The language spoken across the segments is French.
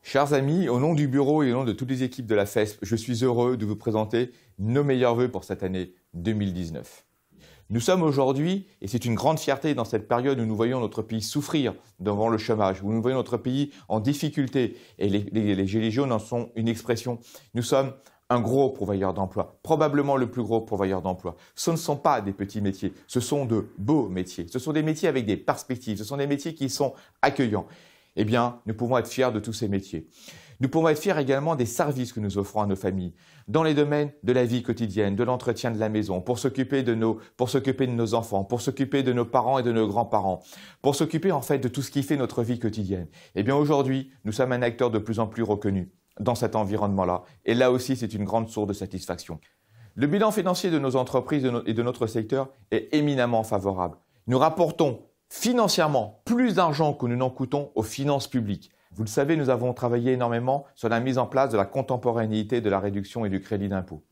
Chers amis, au nom du bureau et au nom de toutes les équipes de la FESP, je suis heureux de vous présenter nos meilleurs vœux pour cette année 2019. Nous sommes aujourd'hui, et c'est une grande fierté dans cette période où nous voyons notre pays souffrir devant le chômage, où nous voyons notre pays en difficulté, et les Gilets jaunes en sont une expression. Nous sommes un gros pourvoyeur d'emploi, probablement le plus gros pourvoyeur d'emploi. Ce ne sont pas des petits métiers, ce sont de beaux métiers. Ce sont des métiers avec des perspectives, ce sont des métiers qui sont accueillants. Eh bien, nous pouvons être fiers de tous ces métiers. Nous pouvons être fiers également des services que nous offrons à nos familles, dans les domaines de la vie quotidienne, de l'entretien de la maison, pour s'occuper de nos enfants, pour s'occuper de nos parents et de nos grands-parents, pour s'occuper en fait de tout ce qui fait notre vie quotidienne. Eh bien, aujourd'hui, nous sommes un acteur de plus en plus reconnu dans cet environnement-là. Et là aussi, c'est une grande source de satisfaction. Le bilan financier de nos entreprises et de notre secteur est éminemment favorable. Nous rapportons financièrement plus d'argent que nous n'en coûtons aux finances publiques. Vous le savez, nous avons travaillé énormément sur la mise en place de la contemporanéité de la réduction et du crédit d'impôt.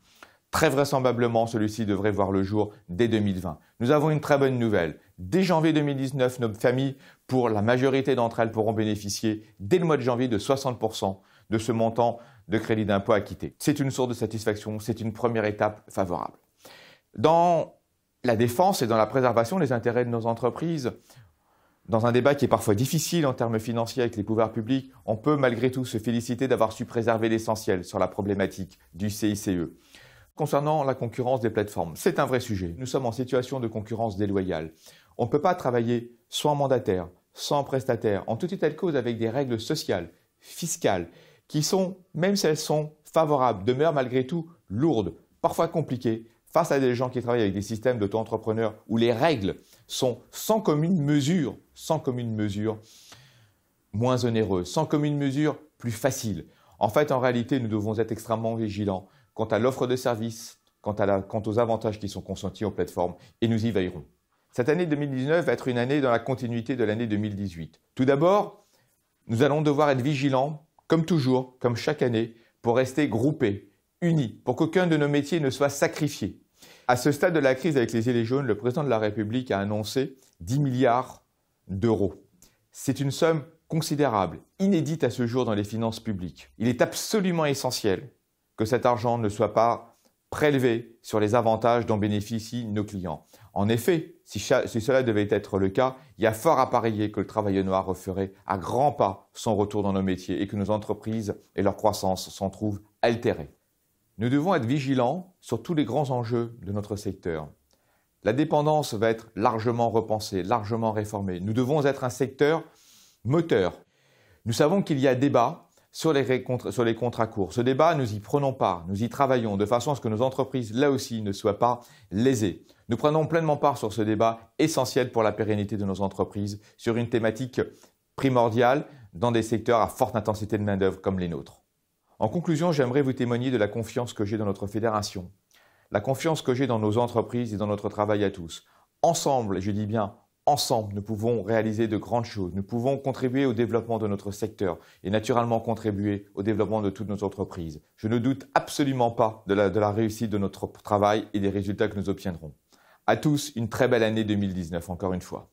Très vraisemblablement, celui-ci devrait voir le jour dès 2020. Nous avons une très bonne nouvelle. Dès janvier 2019, nos familles, pour la majorité d'entre elles, pourront bénéficier dès le mois de janvier de 60% de ce montant de crédit d'impôt acquitté. C'est une source de satisfaction, c'est une première étape favorable. Dans la défense et dans la préservation des intérêts de nos entreprises, dans un débat qui est parfois difficile en termes financiers avec les pouvoirs publics, on peut malgré tout se féliciter d'avoir su préserver l'essentiel sur la problématique du CICE. Concernant la concurrence des plateformes, c'est un vrai sujet. Nous sommes en situation de concurrence déloyale. On ne peut pas travailler sans mandataire, sans prestataire, en tout état de cause avec des règles sociales, fiscales, qui sont, même si elles sont favorables, demeurent malgré tout lourdes, parfois compliquées, face à des gens qui travaillent avec des systèmes d'auto-entrepreneurs où les règles sont sans commune mesure, moins onéreuses, sans commune mesure plus faciles. En fait, en réalité, nous devons être extrêmement vigilants quant à l'offre de services, quant aux avantages qui sont consentis aux plateformes, et nous y veillerons. Cette année 2019 va être une année dans la continuité de l'année 2018. Tout d'abord, nous allons devoir être vigilants, comme toujours, comme chaque année, pour rester groupés, unis, pour qu'aucun de nos métiers ne soit sacrifié. À ce stade de la crise avec les Gilets jaunes, le président de la République a annoncé 10 milliards d'euros. C'est une somme considérable, inédite à ce jour dans les finances publiques. Il est absolument essentiel que cet argent ne soit pas prélevé sur les avantages dont bénéficient nos clients. En effet, si cela devait être le cas, il y a fort à parier que le travail noir referait à grands pas son retour dans nos métiers et que nos entreprises et leur croissance s'en trouvent altérées. Nous devons être vigilants sur tous les grands enjeux de notre secteur. La dépendance va être largement repensée, largement réformée. Nous devons être un secteur moteur. Nous savons qu'il y a débat sur les contrats courts. Ce débat, nous y prenons part, nous y travaillons de façon à ce que nos entreprises, là aussi, ne soient pas lésées. Nous prenons pleinement part sur ce débat essentiel pour la pérennité de nos entreprises, sur une thématique primordiale dans des secteurs à forte intensité de main-d'œuvre comme les nôtres. En conclusion, j'aimerais vous témoigner de la confiance que j'ai dans notre fédération, la confiance que j'ai dans nos entreprises et dans notre travail à tous. Ensemble, et je dis bien ensemble, nous pouvons réaliser de grandes choses. Nous pouvons contribuer au développement de notre secteur et naturellement contribuer au développement de toutes nos entreprises. Je ne doute absolument pas de la réussite de notre travail et des résultats que nous obtiendrons. À tous, une très belle année 2019, encore une fois.